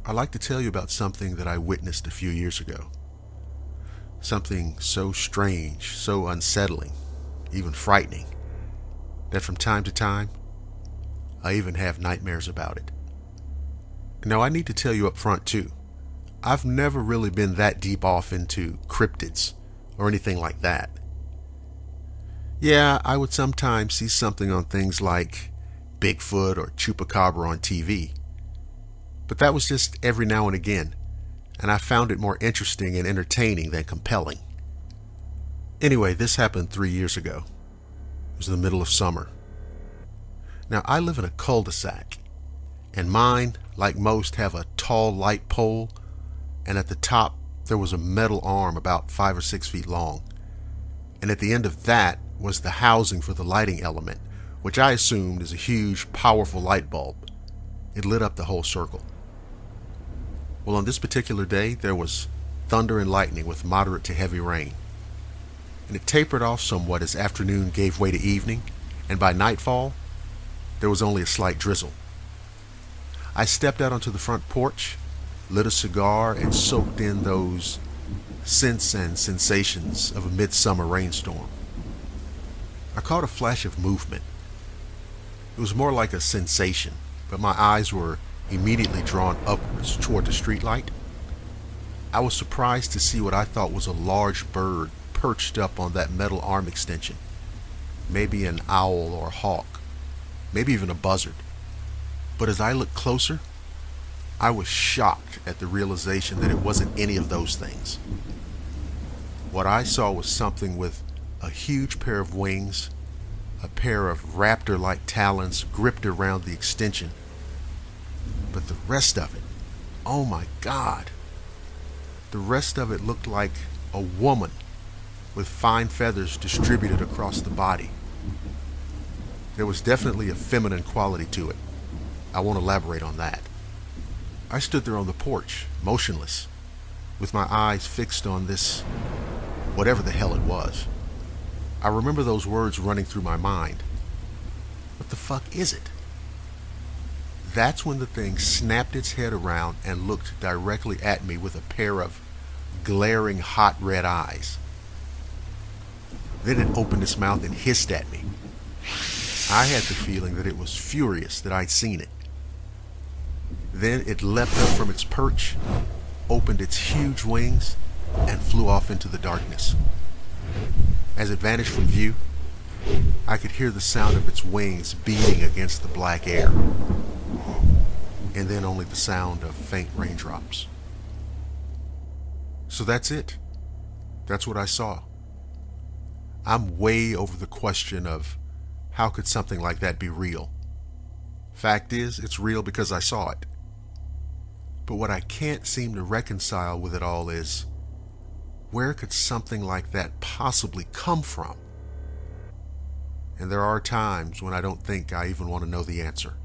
I'd like to tell you about something that I witnessed a few years ago. Something so strange, so unsettling, even frightening, that from time to time, I even have nightmares about it. Now, I need to tell you up front, too. I've never really been that deep off into cryptids or anything like that. Yeah, I would sometimes see something on things like Bigfoot or Chupacabra on TV. But that was just every now and again, and I found it more interesting and entertaining than compelling. Anyway, this happened 3 years ago. It was in the middle of summer. Now, I live in a cul-de-sac, and mine, like most, have a tall light pole, and at the top there was a metal arm about 5 or 6 feet long. And at the end of that was the housing for the lighting element, which I assumed is a huge, powerful light bulb. It lit up the whole circle. Well, on this particular day, there was thunder and lightning with moderate to heavy rain. And it tapered off somewhat as afternoon gave way to evening, and by nightfall, there was only a slight drizzle. I stepped out onto the front porch, lit a cigar, and soaked in those scents and sensations of a midsummer rainstorm. I caught a flash of movement. It was more like a sensation, but my eyes were immediately drawn upwards toward the streetlight. I was surprised to see what I thought was a large bird perched up on that metal arm extension. Maybe an owl or a hawk, maybe even a buzzard. But as I looked closer, I was shocked at the realization that it wasn't any of those things. What I saw was something with a huge pair of wings, a pair of raptor-like talons gripped around the extension. But the rest of it, oh my God, the rest of it looked like a woman with fine feathers distributed across the body. There was definitely a feminine quality to it. I won't elaborate on that. I stood there on the porch, motionless, with my eyes fixed on this, whatever the hell it was. I remember those words running through my mind. What the fuck is it? That's when the thing snapped its head around and looked directly at me with a pair of glaring hot red eyes. Then it opened its mouth and hissed at me. I had the feeling that it was furious that I'd seen it. Then it leapt up from its perch, opened its huge wings, and flew off into the darkness. As it vanished from view, I could hear the sound of its wings beating against the black air, and then only the sound of faint raindrops. So that's it. That's what I saw. I'm way over the question of how could something like that be real. Fact is, it's real because I saw it. But what I can't seem to reconcile with it all is, where could something like that possibly come from? And there are times when I don't think I even want to know the answer.